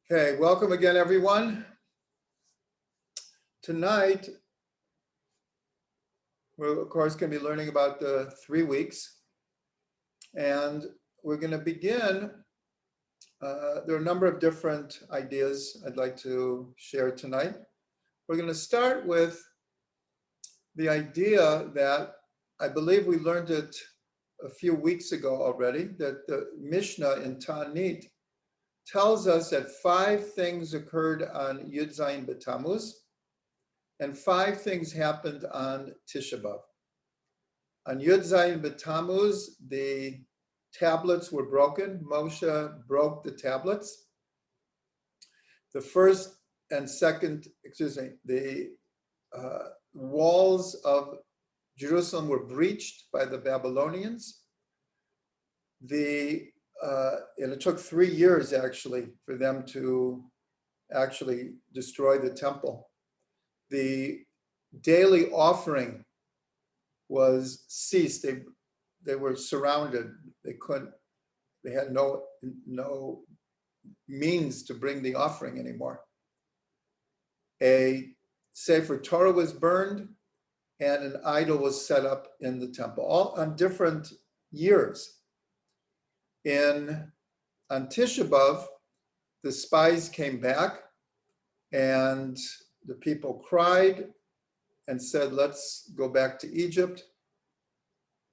Okay, welcome again, everyone. Tonight, we're of course going to be learning about the 3 weeks, and we're going to begin. There are a number of different ideas I'd like to share tonight. We're going to start with the idea that I believe we learned it a few weeks ago already, that the Mishnah in Ta'anit tells us that 5 things occurred on Yud Zayin B'Tammuz, and 5 things happened on Tisha B'Av. On Yud Zayin B'Tammuz, the tablets were broken. Moshe broke the tablets. The first and second, the walls of Jerusalem were breached by the Babylonians. And it took 3 years actually for them to actually destroy the temple. The daily offering was ceased. They were surrounded. They had no means to bring the offering anymore. A Sefer Torah was burned and an idol was set up in the temple, all on different years. On Tisha B'Av, the spies came back and the people cried and said, let's go back to Egypt.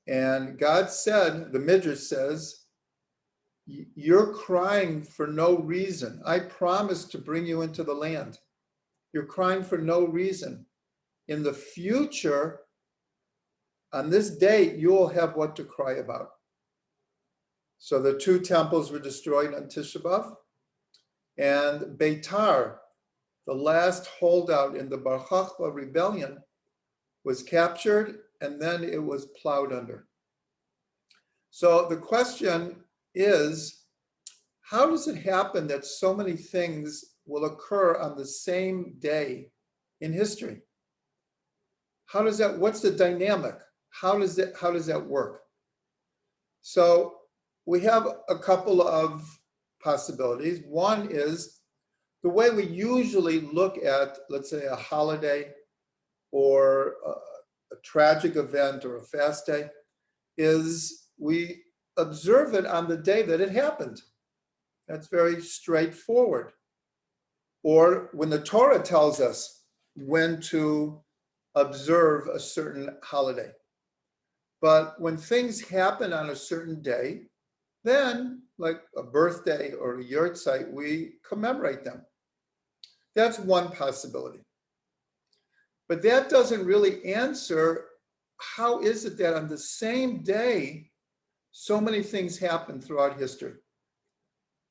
And God said, the Midrash says, you're crying for no reason. I promised to bring you into the land. You're crying for no reason. In the future, on this day, you will have what to cry about. So the 2 temples were destroyed on Tisha B'Av, and Beitar, the last holdout in the Bar Chachma rebellion, was captured, and then it was plowed under. So the question is, how does it happen that so many things will occur on the same day in history? What's the dynamic? How does that work? So we have a couple of possibilities. One is the way we usually look at, let's say, a holiday or a tragic event or a fast day, is we observe it on the day that it happened. That's very straightforward. Or when the Torah tells us when to observe a certain holiday. But when things happen on a certain day, then, like a birthday or a yahrzeit, we commemorate them. That's one possibility. But that doesn't really answer how is it that on the same day, so many things happen throughout history.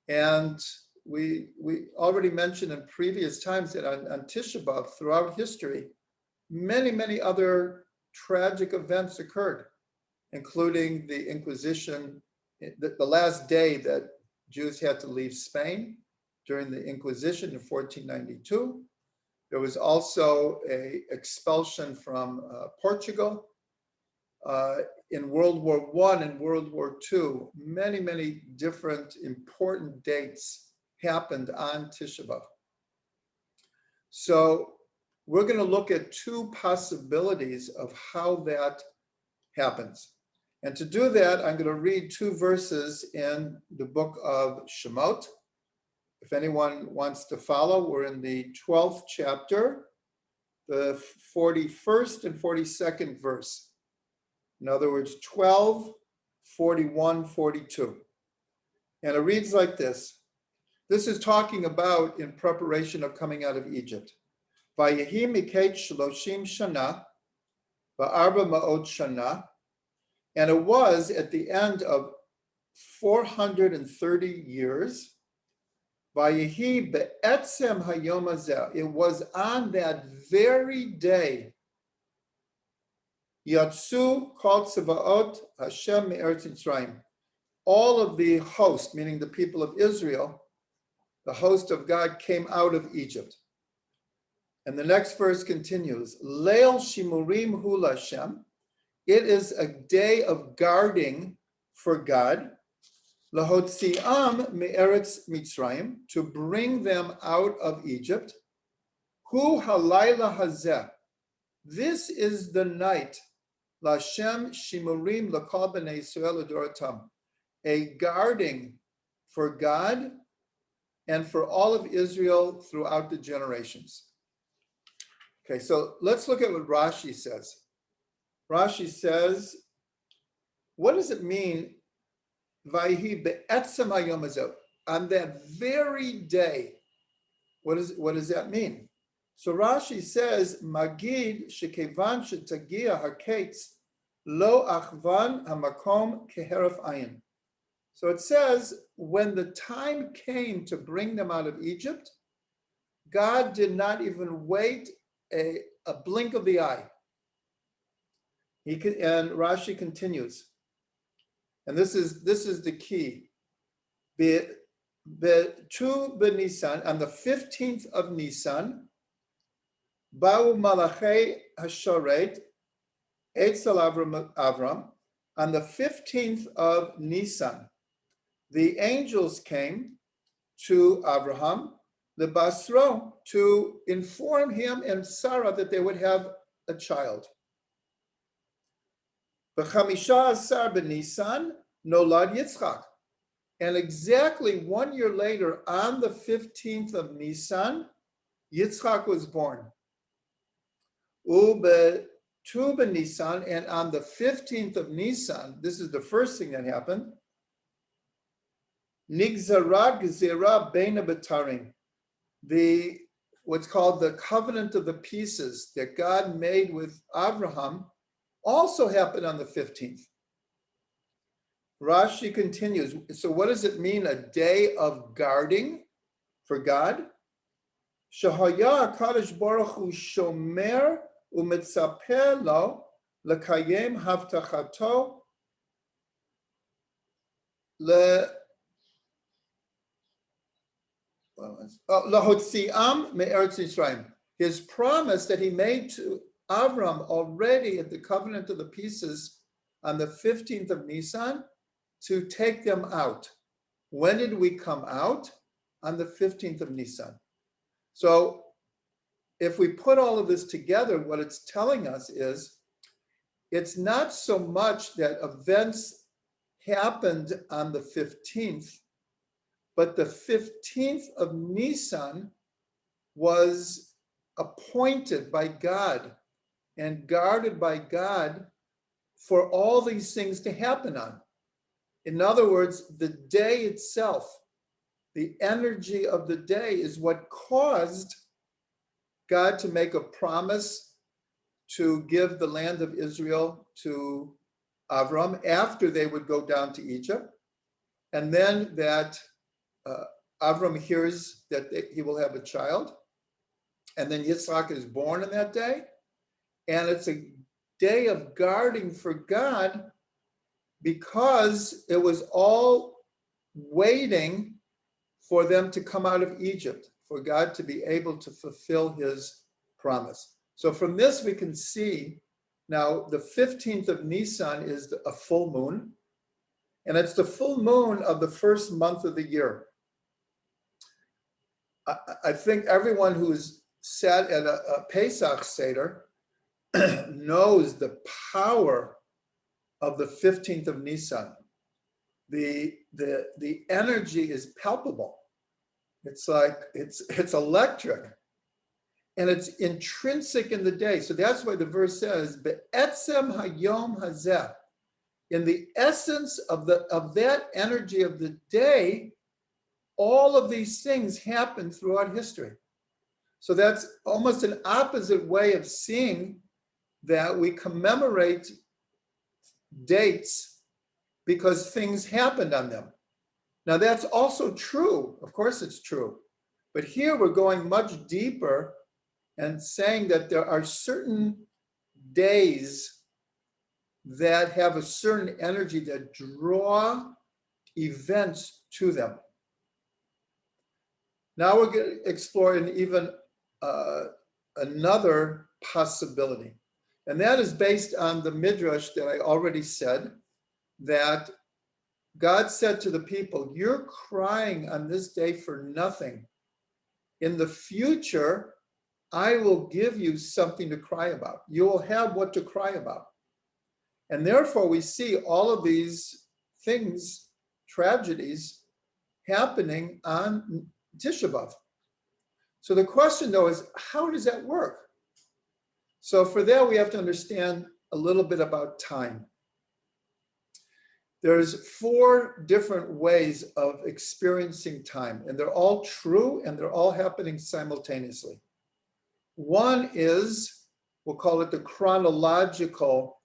And we already mentioned in previous times that on Tisha B'Av, throughout history, many other tragic events occurred, including the Inquisition, the last day that Jews had to leave Spain during the Inquisition in 1492. There was also an expulsion from Portugal. In World War I and World War II, many different important dates happened on Tisha B'Av. So we're going to look at 2 possibilities of how that happens. And to do that, I'm going to read 2 verses in the book of Shemot. If anyone wants to follow, we're in the 12th chapter, the 41st and 42nd verse. In other words, 12, 41, 42. And it reads like this. This is talking about in preparation of coming out of Egypt. Vayehi miket shloshim shana, va'arba ma'od shana. And it was at the end of 430 years. Vayehi be'etzem hayom hazeh. It was on that very day. Yatsu kol tzvaot Hashem me'eretz Mitzrayim. All of the host, meaning the people of Israel, the host of God, came out of Egypt. And the next verse continues, Leil shimurim hu l'Hashem. It is a day of guarding for God. Lahotziam me'eretz Mitzrayim, to bring them out of Egypt. Hu halayla hazeh, this is the night. Lashem shimurim lakal b'nei Yisrael adoratam, a guarding for God and for all of Israel throughout the generations. Okay, so let's look at what Rashi says. Rashi says, what does it mean? Vayhi be'etzem hayom hazeh, on that very day. What does that mean? So Rashi says, Magid shekevan shetagia haketz lo achvan hamakom keheref ayin. So it says, when the time came to bring them out of Egypt, God did not even wait a blink of the eye. And Rashi continues, and this is the key. Tu b'Nisan, on the 15th of Nisan, Ba'u Malachei Hashoret Eitzel Avram, on the 15th of Nisan, the angels came to Abraham, the Basro, to inform him and Sarah that they would have a child. B'chamisha asar b'Nisan nolad Yitzchak. And exactly 1 year later, on the 15th of Nisan, Yitzchak was born. Ube Tu b'Nisan, and on the 15th of Nisan, this is the first thing that happened, Nigzara Gezerah Beina B'Tarim, what's called the covenant of the pieces that God made with Abraham, also happened on the 15th. Rashi continues, so what does it mean, a day of guarding for God? Shahaya HaKadosh Baruch Hu shomer u'mitzaper lo lekayem havtachato lahotziam me'eretz Yisrael. His promise that he made to Avram already at the covenant of the pieces on the 15th of Nisan, to take them out. When did we come out? On the 15th of Nisan. So if we put all of this together, what it's telling us is, it's not so much that events happened on the 15th, but the 15th of Nisan was appointed by God and guarded by God for all these things to happen on. In other words, the day itself, the energy of the day, is what caused God to make a promise to give the land of Israel to Avram after they would go down to Egypt. And then that Avram hears that he will have a child. And then Yitzhak is born on that day. And it's a day of guarding for God, because it was all waiting for them to come out of Egypt, for God to be able to fulfill his promise. So from this we can see, now the 15th of Nisan is a full moon, and it's the full moon of the first month of the year. I think everyone who's sat at a Pesach Seder knows the power of the 15th of Nisan. The energy is palpable. It's like, it's electric. And it's intrinsic in the day. So that's why the verse says, Be'etzem hayom hazeh. In the essence of that energy of the day, all of these things happen throughout history. So that's almost an opposite way of seeing that we commemorate dates because things happened on them. Now that's also true. Of course it's true. But here we're going much deeper and saying that there are certain days that have a certain energy that draw events to them. Now we're going to explore even another possibility. And that is based on the Midrash that I already said, that God said to the people, you're crying on this day for nothing. In the future, I will give you something to cry about. You will have what to cry about. And therefore, we see all of these things, tragedies, happening on Tisha B'Av. So the question, though, is how does that work? So for that, we have to understand a little bit about time. There's 4 different ways of experiencing time, and they're all true, and they're all happening simultaneously. One is, we'll call it the chronological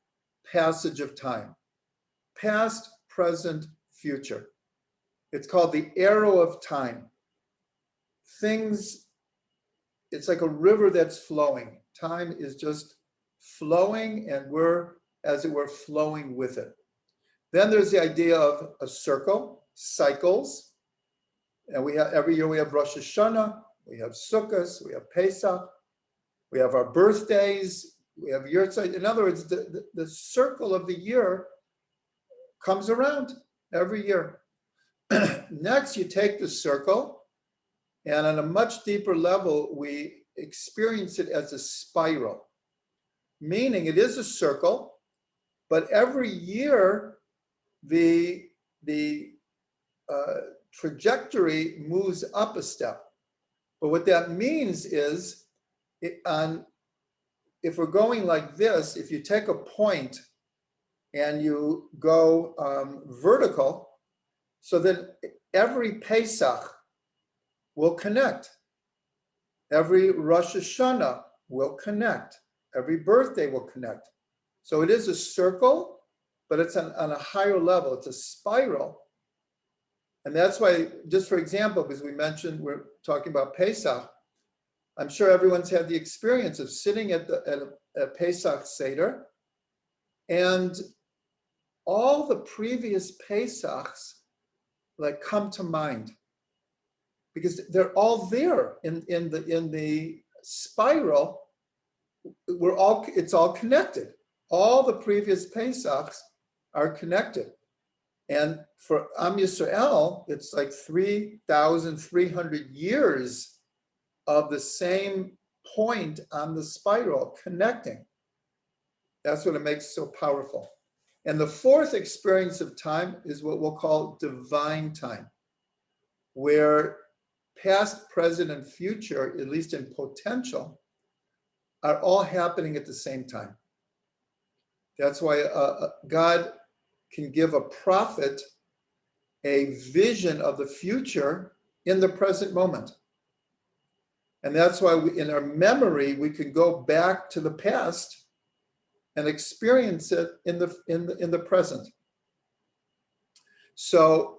passage of time. Past, present, future. It's called the arrow of time. Things, it's like a river that's flowing. Time is just flowing, and we're, as it were, flowing with it. Then there's the idea of a circle, cycles. And we have, every year we have Rosh Hashanah, we have Sukkot, we have Pesach, we have our birthdays, we have Yurtzeit. In other words, the circle of the year comes around every year. Next, you take the circle, and on a much deeper level, we experience it as a spiral, meaning it is a circle, but every year, the trajectory moves up a step. But what that means is, if we're going like this, if you take a point and you go vertical, so then every Pesach will connect. Every Rosh Hashanah will connect. Every birthday will connect. So it is a circle, but it's on a higher level. It's a spiral. And that's why, just for example, because we mentioned we're talking about Pesach, I'm sure everyone's had the experience of sitting at a Pesach Seder, and all the previous Pesachs like come to mind, because they're all there in the spiral. It's all connected. All the previous Pesachs are connected. And for Am Yisrael, it's like 3,300 years of the same point on the spiral connecting. That's what it makes so powerful. And the 4th experience of time is what we'll call divine time, where past, present, and future, at least in potential, are all happening at the same time. That's why God can give a prophet a vision of the future in the present moment. And that's why in our memory, we can go back to the past and experience it in the present. So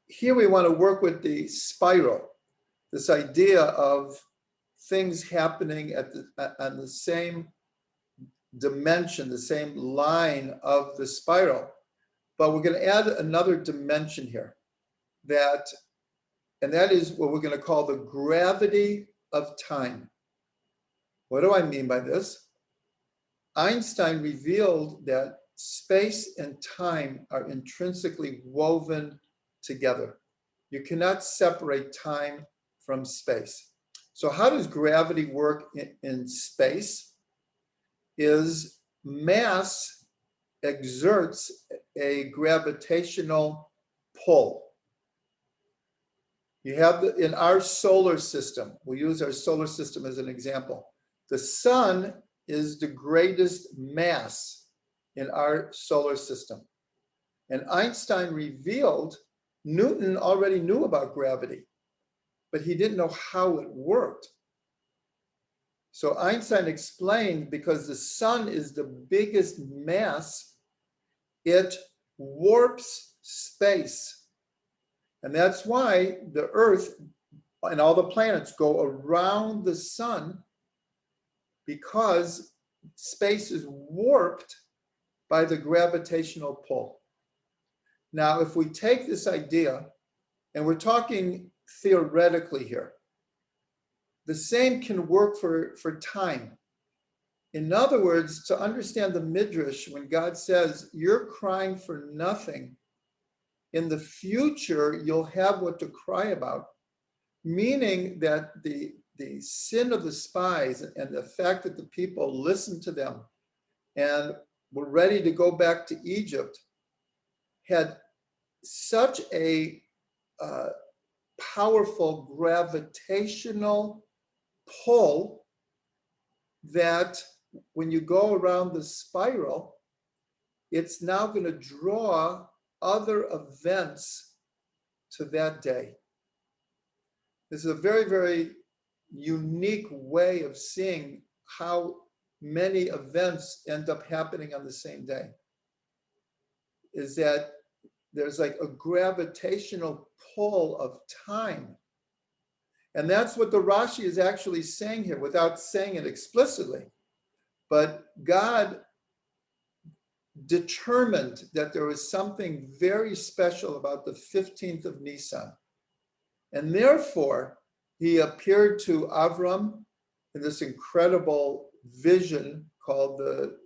here we want to work with the spiral, this idea of things happening on the same dimension, the same line of the spiral. But we're going to add another dimension here, and that is what we're going to call the gravity of time. What do I mean by this? Einstein revealed that space and time are intrinsically woven together. You cannot separate time from space. So how does gravity work in space? Is mass exerts a gravitational pull. You have in our solar system, we use our solar system as an example. The sun is the greatest mass in our solar system. And Einstein revealed, Newton already knew about gravity, but he didn't know how it worked. So Einstein explained, because the sun is the biggest mass, it warps space. And that's why the Earth and all the planets go around the sun, because space is warped by the gravitational pull. Now, if we take this idea, and we're talking theoretically here, the same can work for time. In other words, to understand the Midrash, when God says, you're crying for nothing, in the future, you'll have what to cry about, meaning that the sin of the spies and the fact that the people listened to them and were ready to go back to Egypt had such a powerful gravitational pull that when you go around the spiral, it's now going to draw other events to that day. This is a very, very unique way of seeing how many events end up happening on the same day. Is that there's like a gravitational pull of time. And that's what the Rashi is actually saying here without saying it explicitly. But God determined that there was something very special about the 15th of Nisan. And therefore, he appeared to Avram in this incredible vision called the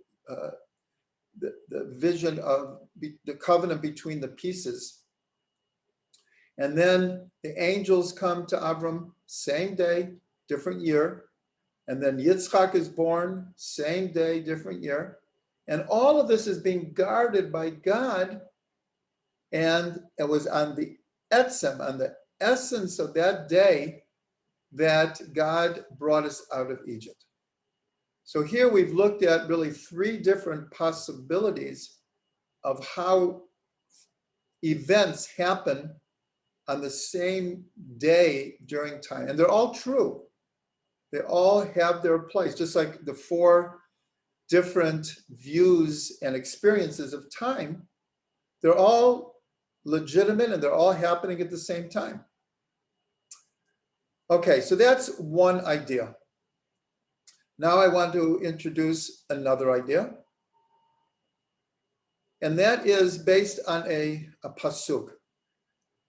vision of the covenant between the pieces. And then the angels come to Avram, same day, different year. And then Yitzchak is born, same day, different year. And all of this is being guarded by God. And it was on the etzem, on the essence of that day, that God brought us out of Egypt. So here we've looked at really three different possibilities of how events happen on the same day during time. And they're all true. They all have their place, just like the four different views and experiences of time. They're all legitimate and they're all happening at the same time. Okay, so that's one idea. Now I want to introduce another idea. And that is based on a pasuk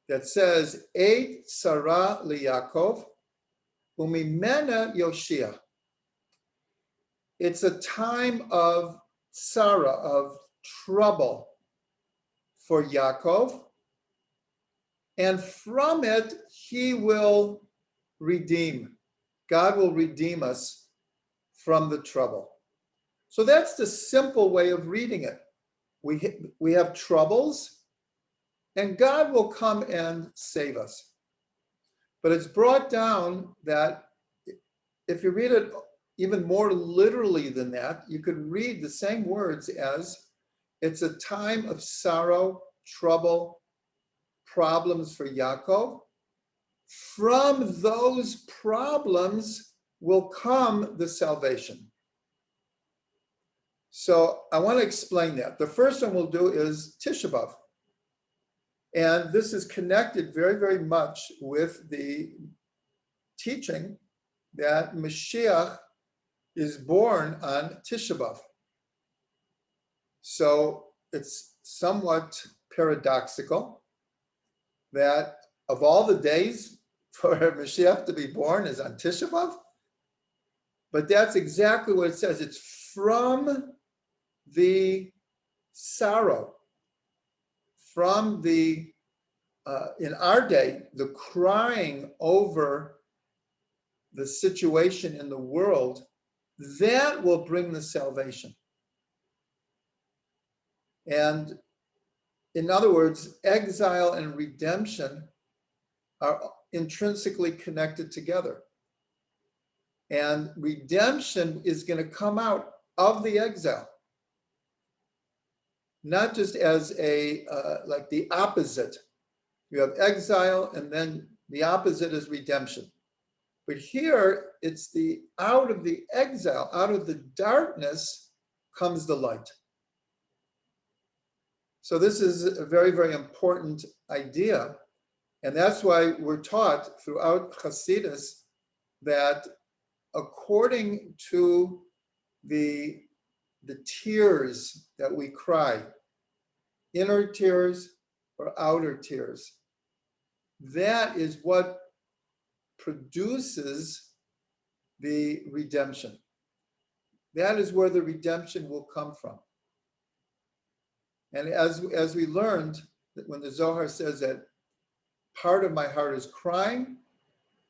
that says, Eid Sarah liYaakov, umimena Yoshia. It's a time of Sarah, of trouble for Yaakov. And from it, he will redeem. God will redeem us from the trouble. So that's the simple way of reading it. We have troubles, and God will come and save us. But it's brought down that if you read it even more literally than that, you could read the same words as it's a time of sorrow, trouble, problems for Yaakov. From those problems will come the salvation. So I want to explain that. The first one we'll do is Tisha B'Av. And this is connected very, very much with the teaching that Mashiach is born on Tisha B'Av. So it's somewhat paradoxical that of all the days for Mashiach to be born is on Tisha B'Av, but that's exactly what it says. It's from the sorrow, from the, in our day, the crying over the situation in the world, that will bring the salvation. And in other words, exile and redemption are intrinsically connected together. And redemption is going to come out of the exile, not just as a, like the opposite. You have exile and then the opposite is redemption. But here it's the out of the exile, out of the darkness comes the light. So this is a very, very important idea. And that's why we're taught throughout Hasidus that according to the tears that we cry, inner tears or outer tears, that is what produces the redemption. That is where the redemption will come from. And as we learned, when the Zohar says that part of my heart is crying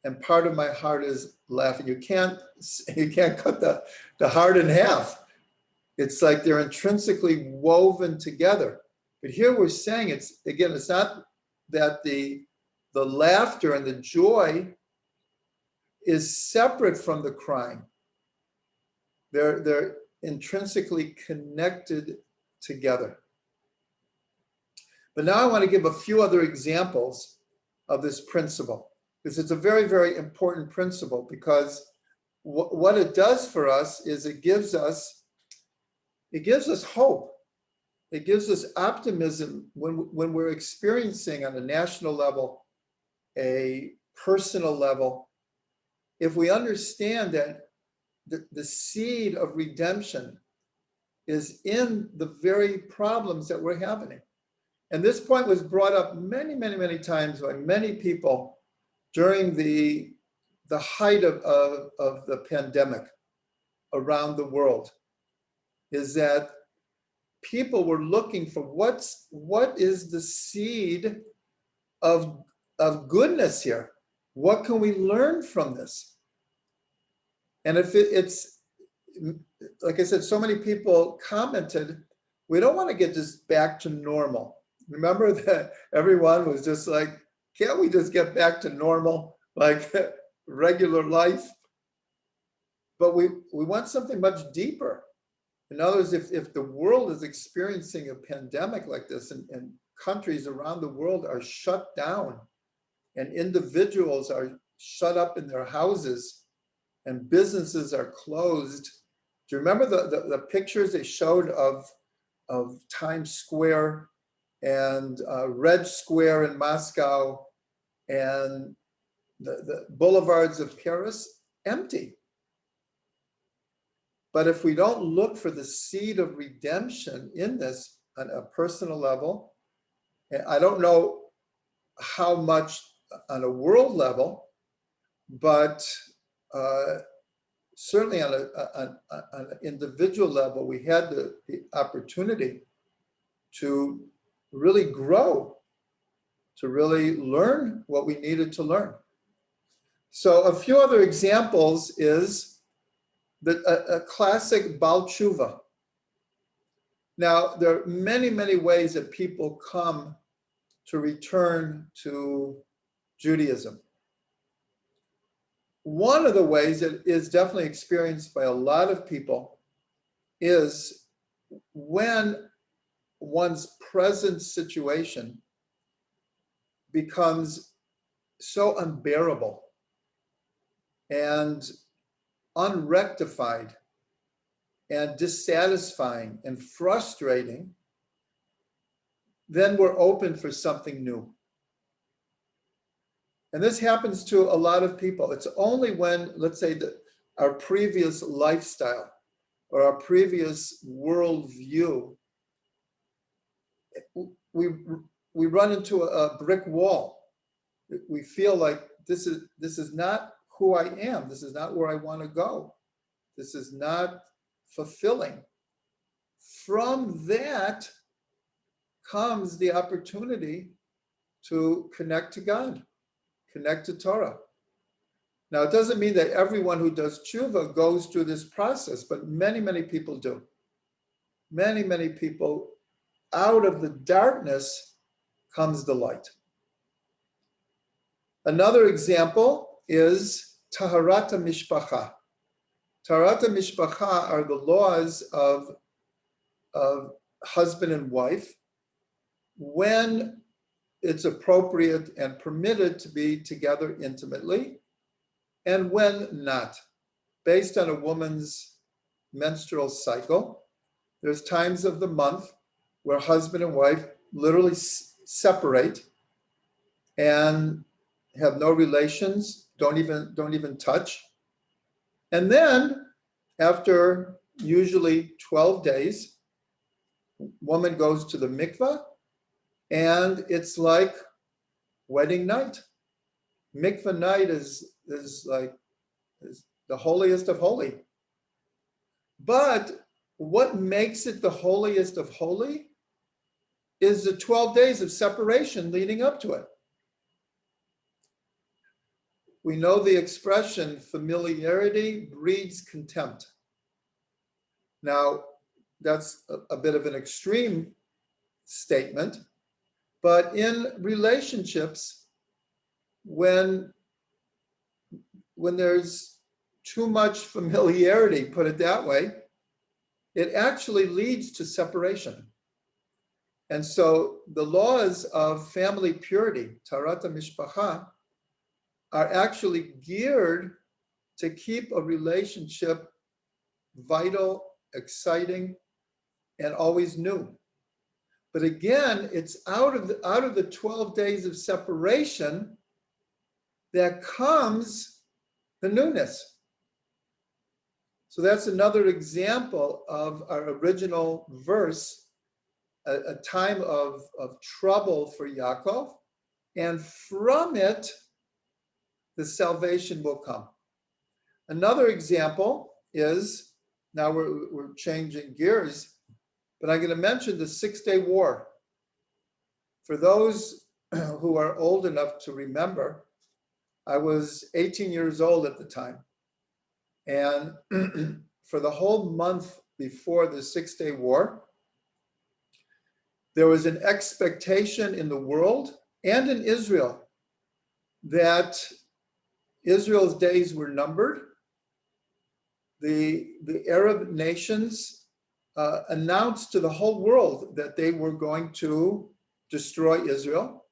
and part of my heart is laughing. You can't cut the heart in half. It's like they're intrinsically woven together. But here we're saying it's not that the laughter and the joy is separate from the crying. They're intrinsically connected together. But now I want to give a few other examples of this principle, because it's a very, very important principle, because what it does for us is it gives us hope. It gives us optimism when we're experiencing on a national level, a personal level. If we understand that the seed of redemption is in the very problems that we're having. And this point was brought up many, many, many times by many people during the height of the pandemic around the world, is that people were looking for what is the seed of goodness here? What can we learn from this? And if it's, like I said, so many people commented, we don't want to get this back to normal. Remember that everyone was just like, can't we just get back to normal, like regular life? But we want something much deeper. In other words, if the world is experiencing a pandemic like this, and countries around the world are shut down, and individuals are shut up in their houses, and businesses are closed. Do you remember the pictures they showed of Times Square and Red Square in Moscow and the boulevards of Paris? Empty. But if we don't look for the seed of redemption in this on a personal level, and I don't know how much on a world level, but certainly on an individual level, we had the opportunity to really grow, to really learn what we needed to learn. So a few other examples is a classic Baal Tshuva. Now, there are many, many ways that people come to return to Judaism. One of the ways that is definitely experienced by a lot of people is when one's present situation becomes so unbearable and unrectified and dissatisfying and frustrating, then we're open for something new. And this happens to a lot of people. It's only when, let's say, our previous lifestyle or our previous worldview, we run into a brick wall. We feel like this is not who I am. This is not where I want to go. This is not fulfilling. From that comes the opportunity to connect to God, connect to Torah. Now, it doesn't mean that everyone who does tshuva goes through this process, but many, many people do. Many, many people, out of the darkness comes the light. Another example is Taharata Mishpacha. Taharata Mishpacha are the laws of husband and wife when it's appropriate and permitted to be together intimately, and when not. Based on a woman's menstrual cycle, there's times of the month where husband and wife literally separate and have no relations, don't even touch. And then after usually 12 days, woman goes to the mikveh, and it's like wedding night. Mikveh night is the holiest of holy. But what makes it the holiest of holy is the 12 days of separation leading up to it. We know the expression, familiarity breeds contempt. Now, that's a bit of an extreme statement, but in relationships, when there's too much familiarity, put it that way, it actually leads to separation. And so the laws of family purity, tarat mishpacha, are actually geared to keep a relationship vital, exciting, and always new. But again, it's out of the 12 days of separation that comes the newness. So that's another example of our original verse, a time of trouble for Yaakov, and from it, the salvation will come. Another example is, now we're changing gears, but I'm going to mention the 6-day war. For those who are old enough to remember, I was 18 years old at the time. And for the whole month before the 6-day war, there was an expectation in the world and in Israel that Israel's days were numbered. The Arab nations announced to the whole world that they were going to destroy Israel.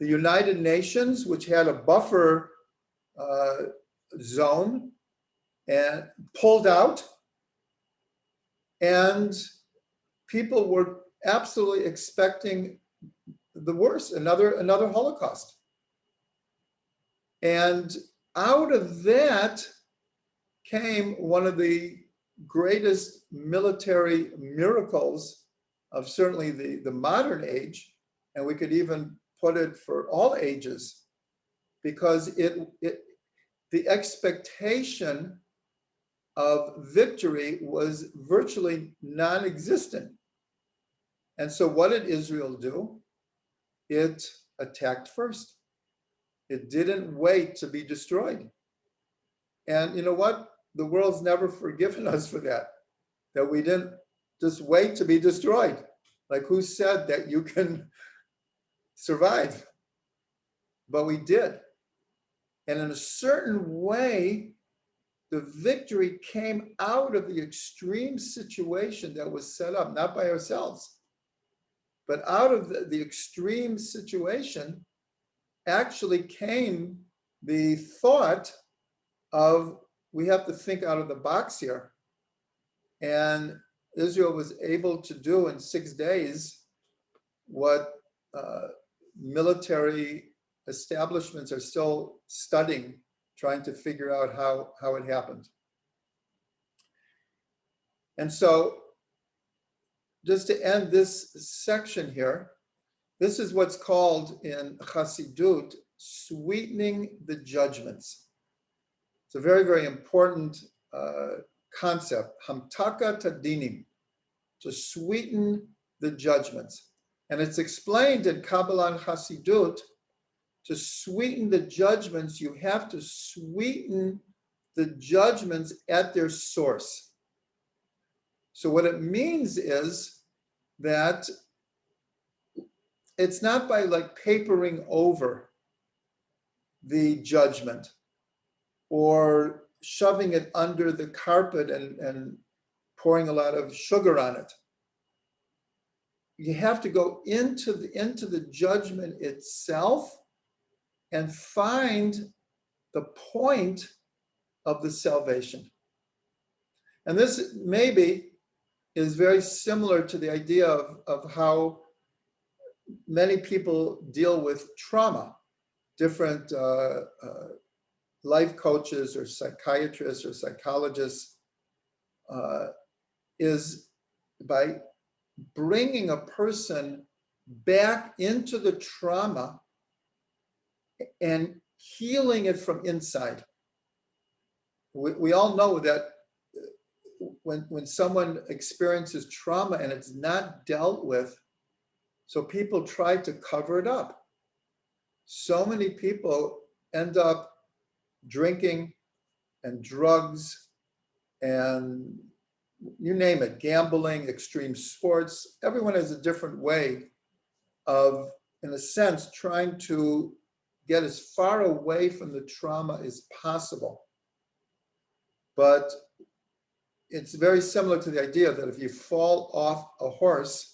The United Nations, which had a buffer zone, and pulled out, and people were absolutely expecting the worst, another Holocaust. And out of that came one of the greatest military miracles of certainly the modern age, and we could even put it for all ages, because the expectation of victory was virtually non-existent. And so what did Israel do? It attacked first. It didn't wait to be destroyed. And you know what? The world's never forgiven us for that we didn't just wait to be destroyed. Like, who said that you can survive? But we did. And in a certain way, the victory came out of the extreme situation that was set up, not by ourselves, but out of the extreme situation actually came the thought of, we have to think out of the box here. And Israel was able to do in 6 days what military establishments are still studying, trying to figure out how it happened. And so, just to end this section here, this is what's called in Chassidut sweetening the judgments. It's a very, very important concept, hamtaka tadinim, to sweeten the judgments. And it's explained in Kabbalah and Chassidut, to sweeten the judgments, you have to sweeten the judgments at their source. So what it means is that it's not by like papering over the judgment or shoving it under the carpet and pouring a lot of sugar on it. You have to go into the judgment itself and find the point of the salvation. And this maybe is very similar to the idea of how many people deal with trauma. Different life coaches or psychiatrists or psychologists is by bringing a person back into the trauma and healing it from inside. We all know that when someone experiences trauma and it's not dealt with, So people try to cover it up. So many people end up drinking and drugs and you name it, gambling, extreme sports. Everyone has a different way of, in a sense, trying to get as far away from the trauma as possible. But it's very similar to the idea that if you fall off a horse,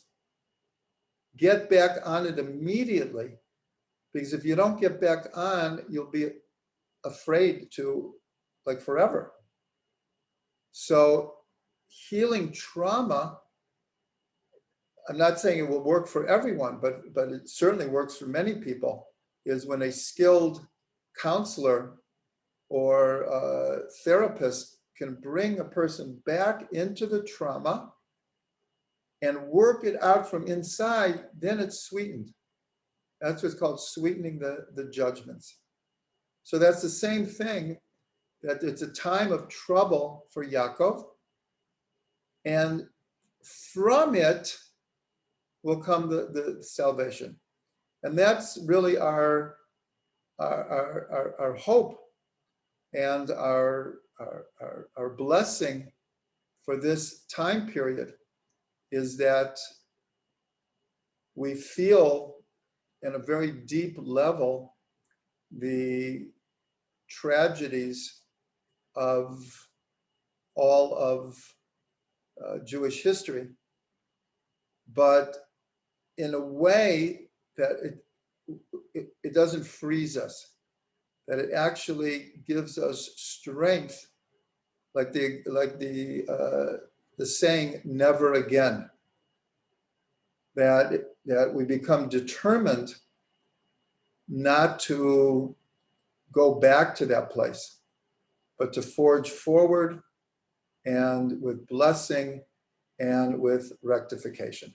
get back on it immediately, because if you don't get back on, you'll be afraid to, like, forever. So healing trauma, I'm not saying it will work for everyone, but it certainly works for many people, is when a skilled counselor or therapist can bring a person back into the trauma and work it out from inside, then it's sweetened. That's what's called sweetening the judgments. So that's the same thing, that it's a time of trouble for Yaakov, and from it will come the salvation. And that's really our hope and our blessing for this time period, is that we feel in a very deep level the tragedies of all of Jewish history, but in a way that it doesn't freeze us, that it actually gives us strength, like the saying "never again." That we become determined not to go back to that place, but to forge forward, and with blessing and with rectification.